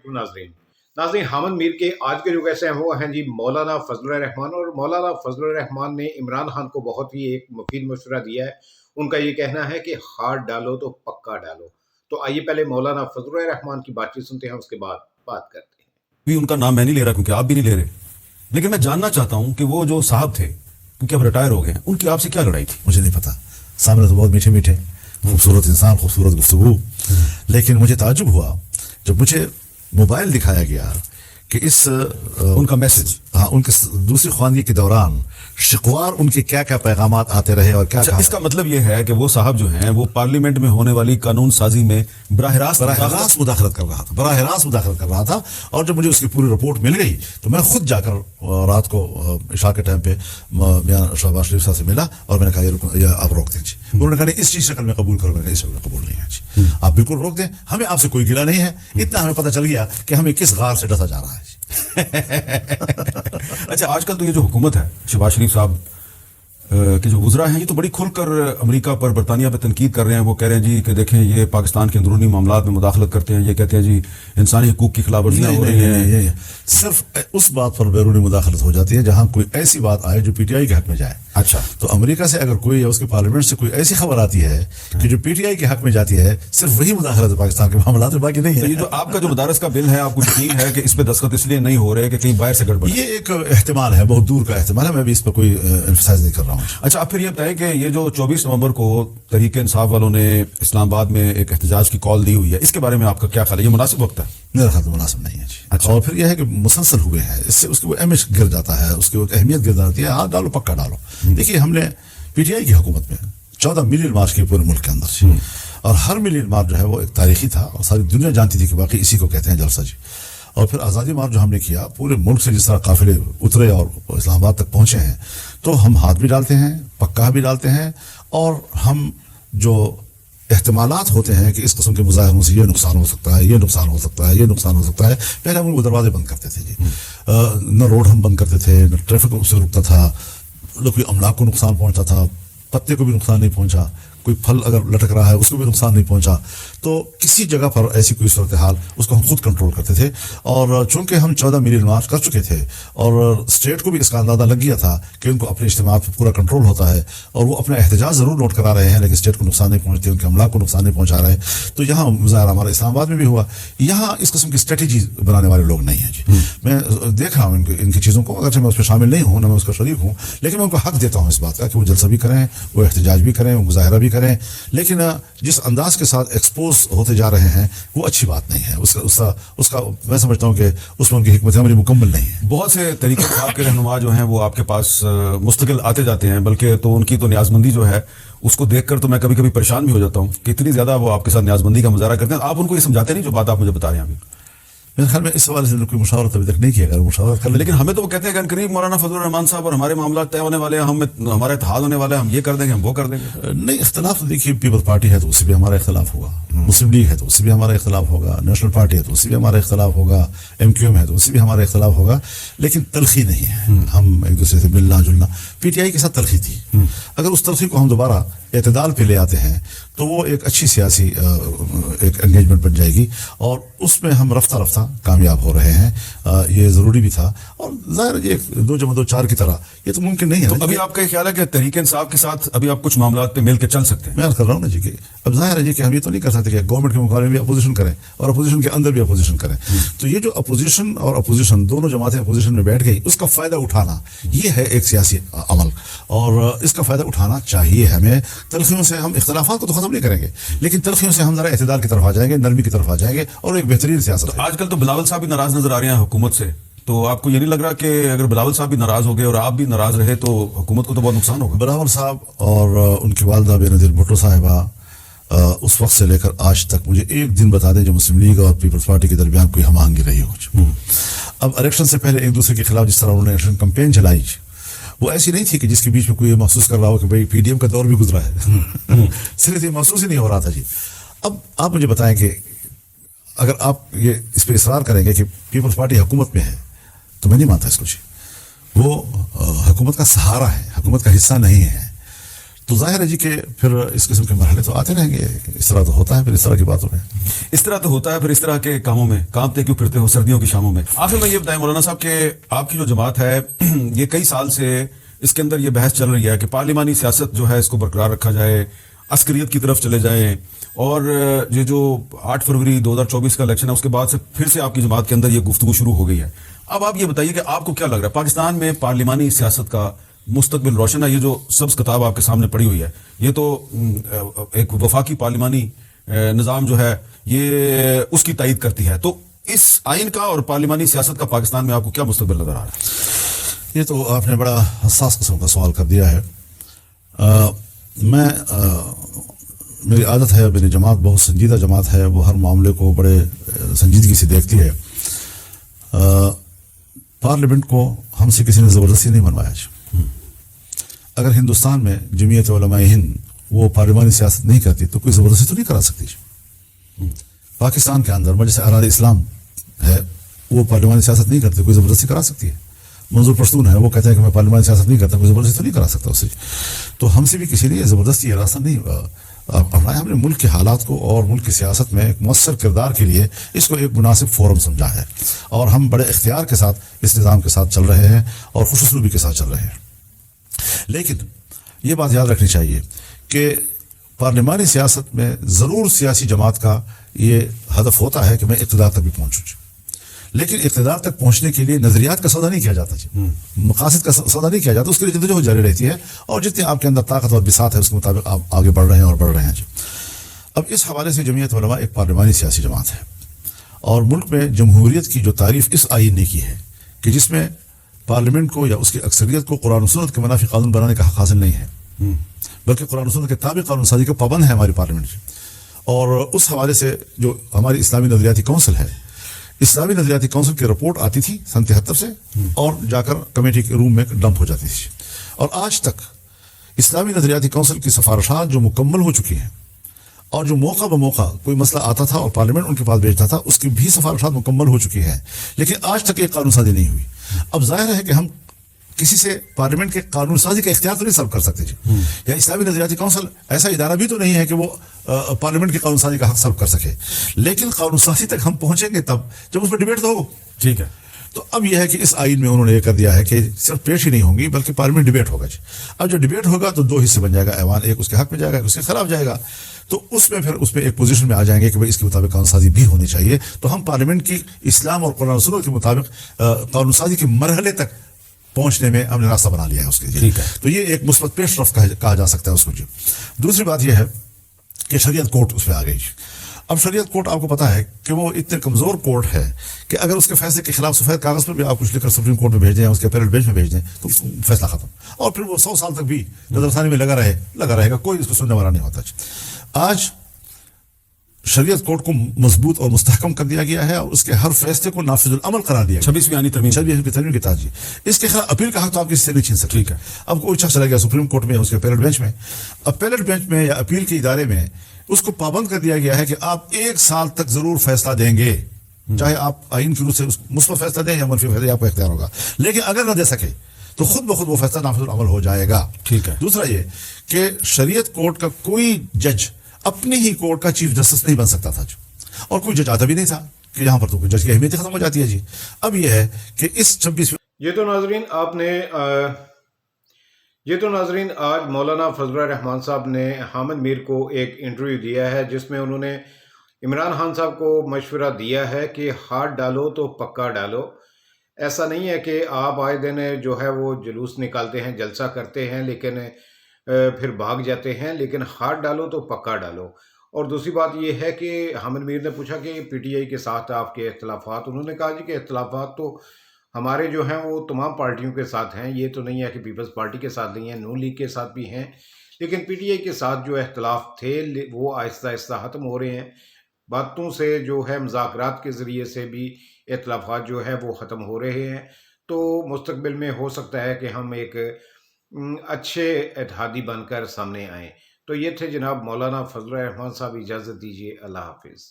नाजरीन नाजरीन हामिद मीर के आज के जो कैसे हैं वो हैं जी मौलाना फजलुर रहमान। और मौलाना फजलुर रहमान ने इमरान खान को बहुत ही एक मुफीद मशवरा दिया है। उनका ये कहना है कि हाथ डालो तो पक्का डालो। तो आइए पहले मौलाना फजलुर रहमान की बातचीत सुनते हैं, उसके बाद बात करते हैं। भी उनका नाम मैं नहीं ले रहा क्योंकि आप भी नहीं ले रहे, लेकिन मैं जानना चाहता हूं कि वो जो साहब थे, क्योंकि अब रिटायर हो गए, उनकी आपसे क्या लड़ाई थी? मुझे नहीं पता। सामने तो बहुत मीठे मीठे खूबसूरत इंसान, खूबसूरत गुफ्तगू, लेकिन मुझे ताज्जुब हुआ जब मुझे मोबाइल दिखाया गया कि इस उनका मैसेज, हाँ, उनके दूसरी ख्वानगी के दौरान शिकवार उनके क्या क्या पैगामात आते रहे और क्या अच्छा, इसका मतलब ये है कि वो साहब जो हैं वो पार्लियामेंट में होने वाली कानून साजी में बराह रास्त मुदाखलत कर रहा था। और जब मुझे उसकी पूरी रिपोर्ट मिल गई तो मैं खुद जाकर रात को इशा के टाइम पे मियां शहबाज शरीफ साहब से मिला और मैंने कहा ये आप रोक दीजिए। उन्होंने कहा इस चीज शक्ल में कबूल करो। मैंने इस शक्ल में कबूल नहीं है जी, आप बिल्कुल रोक दें, हमें आपसे कोई गिला नहीं है। इतना हमें पता चल गया कि हमें किस गार से डसा जा रहा है। अच्छा, आजकल तो ये जो हुकूमत है शहबाज शरीफ साहब के जो गुजरा हैं, ये तो बड़ी खुलकर अमेरिका पर, बरतानिया पर तनकीद कर रहे हैं। वो कह रहे हैं जी कि देखें ये पाकिस्तान के अंदरूनी मामलात में मुदाखलत करते हैं। ये कहते हैं जी इंसानी हकूक की खिलाफवर्जियां हो रही हैं। सिर्फ उस बात पर बैरूनी मुदाखलत हो जाती है जहां कोई ऐसी बात आए जो पीटीआई के हक में जाए। अच्छा, तो अमेरिका से अगर कोई या उसके पार्लियामेंट से कोई ऐसी खबर आती है कि जो पीटीआई के हक में जाती है, सिर्फ वही मुदाखलत है पाकिस्तान के मामलात में, बाकी नहीं है। तो ये जो आपका जो मदारस का बिल है, आपको यकीन है कि इस पे दस्तखत इसलिए नहीं हो रहे कि कहीं बाहर से गड़बड़? ये एक एहतिमाल है, बहुत दूर का एहतिमाल है, मैं भी इस पर कोई एम्फसाइज नहीं कर रहा हूँ। अच्छा, आप फिर ये बताएं कि ये जो 24 नवंबर को तहरीक इंसाफ वालों ने इस्लामाबाद में एक एहतजाज की कॉल दी हुई है, इसके बारे में आपका क्या ख्याल है? ये मुनासिब वक्त है? मेरा ख्याल तो मुनासिब नहीं है जी। अच्छा। और फिर यह है कि मुसलसल हुए हैं, इससे उसकी वो इमेज गिर जाता है, उसकी वो अहमियत गिर जाती है। हाथ डालो पक्का डालो। देखिए, हमने पीटीआई की हुकूमत में 14 मिलियन मार्च किए पूरे मुल्क के अंदर से, और हर मिलियन मार्च जो है वो एक तारीखी था और सारी दुनिया जानती थी कि बाकी इसी को कहते हैं जलसा जी। और फिर आज़ादी मार्च जो हमने किया, पूरे मुल्क से जिस तरह काफिले उतरे और इस्लामाबाद तक पहुंचे हैं, तो हम हाथ भी डालते हैं, पक्का भी डालते हैं, और हम जो एहतमालात होते हैं कि इस किस्म के मुजाहरों से ये नुकसान हो सकता है, ये नुकसान हो सकता है, ये नुकसान हो सकता है, पहले हम उनको दरवाजे बंद करते थे जी। न रोड हम बंद करते थे, न ट्रैफिक उससे रुकता था, न कोई अमलाक को नुकसान पहुंचता था, पत्ते को भी नुकसान नहीं पहुंचा, कोई फल अगर लटक रहा है उसको भी नुकसान नहीं पहुंचा। तो किसी जगह पर ऐसी कोई सूरत हाल, उसको हम खुद कंट्रोल करते थे। और चूंकि हम 14 मिलियन मार्च कर चुके थे और स्टेट को भी इसका अंदाजा लग गया था कि उनको अपने इज्तिमा पर पूरा कंट्रोल होता है और वो अपना एहतजाज ज़रूर नोट करा रहे हैं, लेकिन स्टेट को नुकसान नहीं पहुंचते, उनके अमलाक को नुकसान नहीं पहुंचा रहे। तो यहाँ मुजाहरा हमारा इस्लामाबाद में भी हुआ। यहाँ इस किस्म की स्ट्रेटेजी बनाने वाले लोग नहीं हैं जी। मैं देख रहा हूँ इनकी चीज़ों को, अगर मैं उस पर शामिल नहीं हूँ, ना मैं उसका शरीक हूँ, लेकिन मैं उनको हक देता हूँ इस बात का कि वो जलसा भी करें, वो एहतजाज भी करें, वो मुजाहरा भी करें। लेकिन जिस अंदाज के साथ एक्सपोज होते जा रहे हैं वो अच्छी बात नहीं है। उसका मैं समझता हूं कि उसमें उनकी हिकमत अमली मुकम्मल नहीं है। बहुत से तरीके के रहनुमा जो हैं वो आपके पास मुस्तकिल आते जाते हैं, बल्कि तो उनकी तो न्याजमंदी जो है उसको देखकर तो मैं कभी कभी परेशान भी हो जाता हूं कि इतनी ज्यादा वो आपके साथ न्याजमंदी का मुजाहरा करते हैं। आप उनको ये समझाते नहीं जो बात आप मुझे बता रहे हैं अभी? मेरे ख्याल में इस सवाल से कोई मुशावरत अभी तक नहीं किया, अगर मुशावरत कर, लेकिन हमें तो वो कहते हैं कि करीब मौलाना फजलुर रहमान साहब और हमारे मामला तय होने वाले हैं, हमारा इत्तेहाद होने वाला है, हम ये कर देंगे, हम वो कर देंगे। नहीं, इख्तलाफ तो देखिए, पीपल्स पार्टी है तो उससे भी हमारा इख्तलाफ होगा, मुस्लिम लीग है तो उससे भी हमारा इख्तलाफ होगा, नेशनल पार्टी है तो उससे भी हमारा इख्तलाफ होगा, MQM है तो उससे भी हमारा इख्तलाफ होगा, लेकिन तलखी नहीं है। हम एक दूसरे से मिलना जुलना, पीटीआई के साथ तलखी थी, अगर उस तलखी को हम दोबारा एतदाल पे ले आते हैं तो वो एक अच्छी सियासी एक एंगेजमेंट बन जाएगी और उसमें हम रफ्ता रफ्ता कामयाब हो रहे हैं। ये ज़रूरी भी था और ज़ाहिर ये 2 + 2 4 की तरह ये तो मुमकिन नहीं है। तो अभी आपका ख्याल है कि तहरीक इंसाफ के साथ अभी आप कुछ मामला पे मिल के चल सकते हैं? मैं कर रहा हूँ ना जी कि अब ज़ाहिर है कि हम ये तो नहीं कर सकते कि गवर्नमेंट के मुकाबले भी अपोजिशन करें और अपोजिशन के अंदर भी अपोजिशन करें। तो ये जो अपोजिशन और अपोजिशन दोनों जमातें अपोजिशन में बैठ गई, उसका फ़ायदा उठाना ये है एक सियासी अमल और इसका फ़ायदा उठाना चाहिए हमें। तलखियों से हम इख्तलाफात को तो ख़त्म नहीं करेंगे, लेकिन तलखियों से हम ज़रा एतदाल की तरफ आ जाएंगे, नरमी की तरफ आ जाएंगे और एक बेहतरीन सियासत। तो आजकल तो बिलावल साहब भी नाराज नजर आ रहे हैं हुकूमत से, तो आपको ये नहीं लग रहा कि अगर बिलावल साहब भी नाराज हो गए और आप भी नाराज रहे तो हुकूमत को तो बहुत नुकसान होगा? बिलावल साहब और उनकी वालदा बेनज़ीर भुट्टो साहिबा उस वक्त से लेकर आज तक मुझे एक दिन बता दें जो मुस्लिम लीग और पीपल्स पार्टी के दरमियान कोई हम आहंगी रही हो। अब इलेक्शन से पहले एक दूसरे के खिलाफ जिस तरह उन्होंने इलेक्शन कैंपेन चलाई, वो ऐसी नहीं थी कि जिसके बीच में कोई ये महसूस कर रहा हो कि भाई PDM का दौर भी गुजरा है। सिर्फ ये महसूस ही नहीं हो रहा था जी। अब आप मुझे बताएं कि अगर आप ये इस पर इसरार करेंगे कि पीपल्स पार्टी हुकूमत में है, तो मैं नहीं मानता इसको जी। वो हुकूमत का सहारा है, हुकूमत का हिस्सा नहीं है। تو ظاہر ہے جی کہ پھر اس قسم کے مرحلے تو آتے رہیں گے. اس طرح تو ہوتا ہے پھر اس طرح کی باتوں میں. اس طرح تو ہوتا ہے پھر اس طرح کے کاموں میں کامتے کیوں پھرتے ہو سردیوں کی شاموں میں. آخر میں یہ بتائیں مولانا صاحب کہ آپ کی جو جماعت ہے یہ کئی سال سے اس کے اندر یہ بحث چل رہی ہے کہ پارلیمانی سیاست جو ہے اس کو برقرار رکھا جائے, عسکریت کی طرف چلے جائیں, اور یہ جو 8 فروری 2024 کا الیکشن ہے اس کے بعد سے پھر سے آپ کی جماعت کے اندر یہ گفتگو شروع ہو گئی ہے. اب آپ یہ بتائیے کہ آپ کو کیا لگ رہا ہے پاکستان میں پارلیمانی سیاست کا مستقبل روشن ہے؟ یہ جو سبز کتاب آپ کے سامنے پڑی ہوئی ہے یہ تو ایک وفاقی پارلیمانی نظام جو ہے یہ اس کی تائید کرتی ہے, تو اس آئین کا اور پارلیمانی سیاست کا پاکستان میں آپ کو کیا مستقبل نظر آ رہا ہے؟ یہ تو آپ نے بڑا حساس قسم کا سوال کر دیا ہے. میں میری عادت ہے, میری جماعت بہت سنجیدہ جماعت ہے, وہ ہر معاملے کو بڑے سنجیدگی سے دیکھتی ہے. پارلیمنٹ کو ہم سے کسی نے زبردستی نہیں بنوایا. اگر ہندوستان میں جمعیت علماء ہند وہ پارلیمانی سیاست نہیں کرتی تو کوئی زبردستی تو نہیں کرا سکتی. پاکستان کے اندر مجلس اراد اسلام ہے وہ پارلیمانی سیاست نہیں کرتی, کوئی زبردستی کرا سکتی ہے. منظور پشتون ہے وہ کہتا ہے کہ میں پارلیمانی سیاست نہیں کرتا, کوئی زبردستی تو نہیں کرا سکتا اس سے. تو ہم سے بھی کسی نے یہ زبردستی یہ راستہ نہیں اپنایا. ہم نے ملک کے حالات کو اور ملک کی سیاست میں ایک مؤثر کردار کے لیے اس کو ایک مناسب فورم سمجھا ہے, اور ہم بڑے اختیار کے ساتھ اس نظام کے ساتھ چل رہے ہیں اور خوش اسلوبی کے ساتھ چل رہے ہیں. لیکن یہ بات یاد رکھنی چاہیے کہ پارلیمانی سیاست میں ضرور سیاسی جماعت کا یہ ہدف ہوتا ہے کہ میں اقتدار تک بھی پہنچوں, لیکن اقتدار تک پہنچنے کے لیے نظریات کا سودا نہیں کیا جاتا جی, مقاصد کا سودا نہیں کیا جاتا. اس کے لیے جدوجہد جاری رہتی ہے, اور جتنے آپ کے اندر طاقت اور بساط ہے اس کے مطابق آپ آگے بڑھ رہے ہیں اور بڑھ رہے ہیں جی. اب اس حوالے سے جمعیت علماء ایک پارلیمانی سیاسی جماعت ہے, اور ملک میں جمہوریت کی جو تعریف اس آئین نے کی ہے کہ جس میں پارلیمنٹ کو یا اس کی اکثریت کو قرآن و سنت کے منافی قانون بنانے کا حق حاصل نہیں ہے, بلکہ قرآن و سنت کے تابع قانون سازی کا پابند ہے ہماری پارلیمنٹ. اور اس حوالے سے جو ہماری اسلامی نظریاتی کونسل ہے, اسلامی نظریاتی کونسل کی رپورٹ آتی تھی سن 73 سے اور جا کر کمیٹی کے روم میں ڈمپ ہو جاتی تھی, اور آج تک اسلامی نظریاتی کونسل کی سفارشات جو مکمل ہو چکی ہیں, اور جو موقع بموقع کوئی مسئلہ آتا تھا اور پارلیمنٹ ان کے پاس بھیجتا تھا اس کی بھی سفارشات مکمل ہو چکی ہیں, لیکن آج تک ایک قانون سازی نہیں ہوئی. اب ظاہر ہے کہ ہم کسی سے پارلیمنٹ کے قانون سازی کا اختیار تو نہیں سلب کر سکتے جی, یا اسلامی نظریاتی کونسل ایسا ادارہ بھی تو نہیں ہے کہ وہ پارلیمنٹ کے قانون سازی کا حق سلب کر سکے, لیکن قانون سازی تک ہم پہنچیں گے تب جب اس پر ڈبیٹ تو ہو. ٹھیک ہے. تو اب یہ ہے کہ اس آئین میں انہوں نے یہ کر دیا ہے کہ صرف پیش ہی نہیں ہوں گی بلکہ پارلیمنٹ ڈبیٹ ہوگا جی. اب جو ڈبیٹ ہوگا تو 2 حصے بن جائے گا ایوان, ایک اس کے حق میں جائے گا ایک اس کے خلاف جائے گا. تو اس میں پھر اس میں ایک پوزیشن میں آ جائیں گے کہ بھائی اس کے مطابق قانون سازی بھی ہونی چاہیے. تو ہم پارلیمنٹ کی اسلام اور قرآن و سنت کے مطابق قانون سازی کے مرحلے تک پہنچنے میں ہم نے راستہ بنا لیا ہے اس کے لیے. تو یہ ایک مثبت پیش رفت کہا جا سکتا ہے اس کو جی. دوسری بات یہ ہے کہ شریعت کورٹ اس میں آ گئی. اب شریعت کورٹ آپ کو پتا ہے کہ وہ اتنے کمزور کورٹ ہے کہ اگر اس کے فیصلے کے خلاف سفید کاغذ پر بھی آپ کچھ لکھ کر سپریم کورٹ میں بھیج دیں, اس کے اپیلیٹ بینچ میں بھیج دیں تو فیصلہ ختم, اور پھر وہ 100 سال تک بھی نظر ثانی میں لگا رہے گا, کوئی اس کو سننے والا نہیں ہوتا. آج شریعت کورٹ کو مضبوط اور مستحکم کر دیا گیا ہے اور اس کے ہر فیصلے کو نافذ العمل قرار دیا گیا. 26ویں ترمیم کی ترجیح اس کے خلاف اپیل کا حق تو آپ کسی سے نہیں چھین سکتے. ٹھیک ہے. اب کوئی شخص چلا گیا سپریم کورٹ میں, اس کے اپیلیٹ بینچ میں, اپیلیٹ بینچ میں یا اپیل کے ادارے میں اس کو پابند کر دیا گیا ہے کہ آپ 1 سال تک ضرور فیصلہ دیں گے, چاہے آپ آئین کی روح سے مثبت فیصلہ دیں یا منفی فیصلہ, آپ کو اختیار ہوگا. لیکن اگر نہ دے سکے تو خود بخود وہ فیصلہ نافذ العمل ہو جائے گا. ٹھیک ہے. دوسرا یہ کہ شریعت کورٹ کا کوئی جج اپنی ہی کورٹ کا چیف جسٹس نہیں بن سکتا تھا, اور کوئی جج آتا بھی نہیں تھا کہ یہاں پر تو کوئی جج کی اہمیت ختم ہو جاتی ہے جی. اب یہ ہے کہ اس 26 یہ تو ناظرین آج مولانا فضل الرحمان صاحب نے حامد میر کو ایک انٹرویو دیا ہے جس میں انہوں نے عمران خان صاحب کو مشورہ دیا ہے کہ ہاتھ ڈالو تو پکا ڈالو. ایسا نہیں ہے کہ آپ آئے دن جو ہے وہ جلوس نکالتے ہیں, جلسہ کرتے ہیں, لیکن پھر بھاگ جاتے ہیں, لیکن ہاتھ ڈالو تو پکا ڈالو. اور دوسری بات یہ ہے کہ حامد میر نے پوچھا کہ پی ٹی آئی کے ساتھ آپ کے اختلافات, انہوں نے کہا جی کہ اختلافات تو ہمارے جو ہیں وہ تمام پارٹیوں کے ساتھ ہیں, یہ تو نہیں ہے کہ پیپلز پارٹی کے ساتھ نہیں ہیں, نون لیگ کے ساتھ بھی ہیں, لیکن پی ٹی آئی کے ساتھ جو اختلاف تھے وہ آہستہ آہستہ ختم ہو رہے ہیں. باتوں سے جو ہے مذاکرات کے ذریعے سے بھی اختلافات جو ہے وہ ختم ہو رہے ہیں. تو مستقبل میں ہو سکتا ہے کہ ہم ایک اچھے اتحادی بن کر سامنے آئیں. تو یہ تھے جناب مولانا فضل الرحمان صاحب, اجازت دیجیے, اللہ حافظ.